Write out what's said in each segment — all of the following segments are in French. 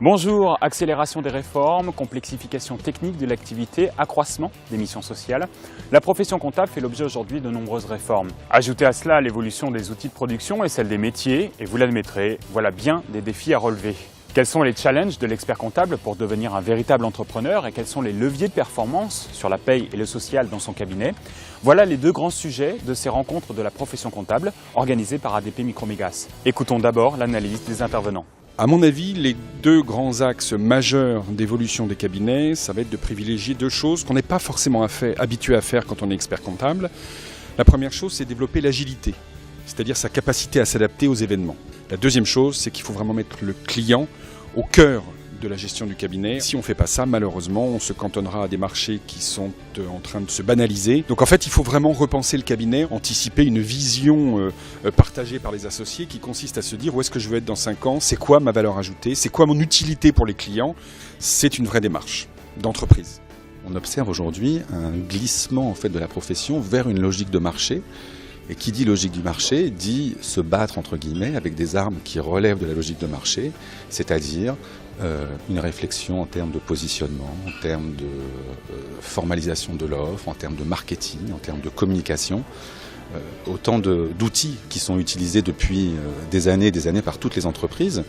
Bonjour, accélération des réformes, complexification technique de l'activité, accroissement des missions sociales. La profession comptable fait l'objet aujourd'hui de nombreuses réformes. Ajoutez à cela l'évolution des outils de production et celle des métiers, et vous l'admettrez, voilà bien des défis à relever. Quels sont les challenges de l'expert comptable pour devenir un véritable entrepreneur et quels sont les leviers de performance sur la paye et le social dans son cabinet? Voilà les deux grands sujets de ces rencontres de la profession comptable organisées par ADP Micromégas. Écoutons d'abord l'analyse des intervenants. À mon avis, les deux grands axes majeurs d'évolution des cabinets, ça va être de privilégier deux choses qu'on n'est pas forcément habitué à faire quand on est expert comptable. La première chose, c'est développer l'agilité, c'est-à-dire sa capacité à s'adapter aux événements. La deuxième chose, c'est qu'il faut vraiment mettre le client au cœur de la gestion du cabinet. Si on ne fait pas ça, malheureusement, on se cantonnera à des marchés qui sont en train de se banaliser. Donc en fait, il faut vraiment repenser le cabinet, anticiper une vision partagée par les associés qui consiste à se dire où est-ce que je veux être dans 5 ans, c'est quoi ma valeur ajoutée, c'est quoi mon utilité pour les clients. C'est une vraie démarche d'entreprise. On observe aujourd'hui un glissement en fait, de la profession vers une logique de marché. Et qui dit logique du marché, dit se battre entre guillemets avec des armes qui relèvent de la logique de marché, c'est-à-dire une réflexion en termes de positionnement, en termes de formalisation de l'offre, en termes de marketing, en termes de communication. Autant d'outils qui sont utilisés depuis des années par toutes les entreprises,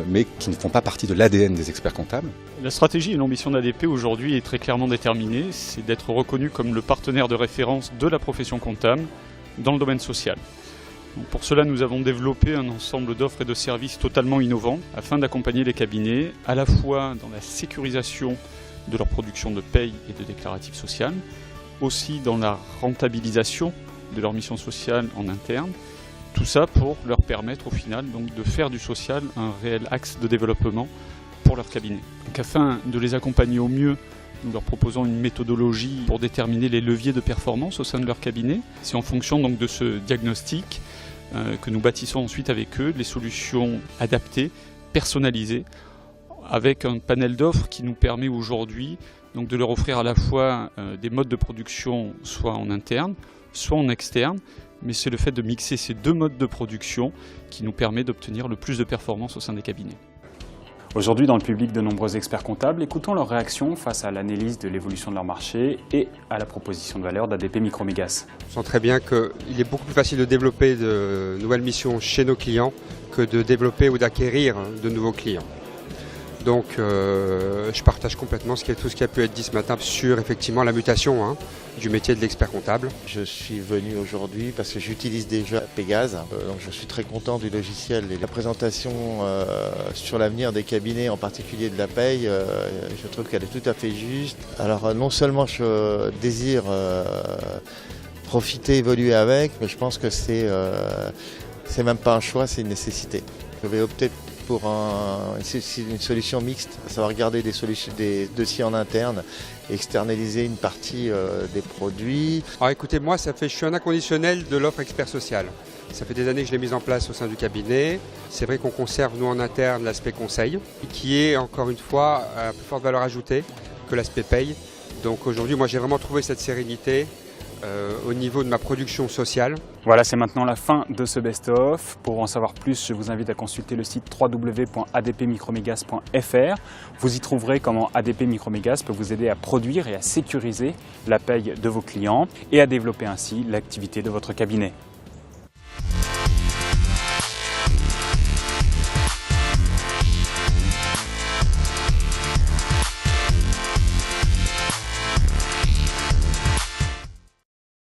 mais qui ne font pas partie de l'ADN des experts comptables. La stratégie et l'ambition d'ADP aujourd'hui est très clairement déterminée, c'est d'être reconnu comme le partenaire de référence de la profession comptable dans le domaine social. Donc pour cela, nous avons développé un ensemble d'offres et de services totalement innovants afin d'accompagner les cabinets à la fois dans la sécurisation de leur production de paye et de déclaratifs social, aussi dans la rentabilisation de leur mission sociale en interne, tout ça pour leur permettre au final donc, de faire du social un réel axe de développement pour leur cabinet. Donc afin de les accompagner au mieux, nous leur proposons une méthodologie pour déterminer les leviers de performance au sein de leur cabinet. C'est en fonction donc, de ce diagnostic que nous bâtissons ensuite avec eux les solutions adaptées, personnalisées, avec un panel d'offres qui nous permet aujourd'hui donc, de leur offrir à la fois des modes de production soit en interne, soit en externe, mais c'est le fait de mixer ces deux modes de production qui nous permet d'obtenir le plus de performance au sein des cabinets. Aujourd'hui, dans le public, de nombreux experts comptables, écoutons leurs réactions face à l'analyse de l'évolution de leur marché et à la proposition de valeur d'ADP Micromégas. On sent très bien qu'il est beaucoup plus facile de développer de nouvelles missions chez nos clients que de développer ou d'acquérir de nouveaux clients. Donc je partage complètement tout ce qui a pu être dit ce matin sur effectivement la mutation du métier de l'expert comptable. Je suis venu aujourd'hui parce que j'utilise déjà Pégase, donc je suis très content du logiciel et la présentation sur l'avenir des cabinets, en particulier de la paye, je trouve qu'elle est tout à fait juste. Alors non seulement je désire profiter, évoluer avec, mais je pense que c'est même pas un choix, c'est une nécessité. Je vais opter pour une solution mixte, à savoir garder des dossiers en interne et externaliser une partie des produits. Alors écoutez, moi je suis un inconditionnel de l'offre expert social. Ça fait des années que je l'ai mise en place au sein du cabinet. C'est vrai qu'on conserve nous en interne l'aspect conseil, qui est encore une fois à plus forte valeur ajoutée que l'aspect paye. Donc aujourd'hui, moi j'ai vraiment trouvé cette sérénité au niveau de ma production sociale. Voilà, c'est maintenant la fin de ce best-of. Pour en savoir plus, je vous invite à consulter le site www.adpmicromégas.fr. Vous y trouverez comment ADP Micromégas peut vous aider à produire et à sécuriser la paye de vos clients et à développer ainsi l'activité de votre cabinet.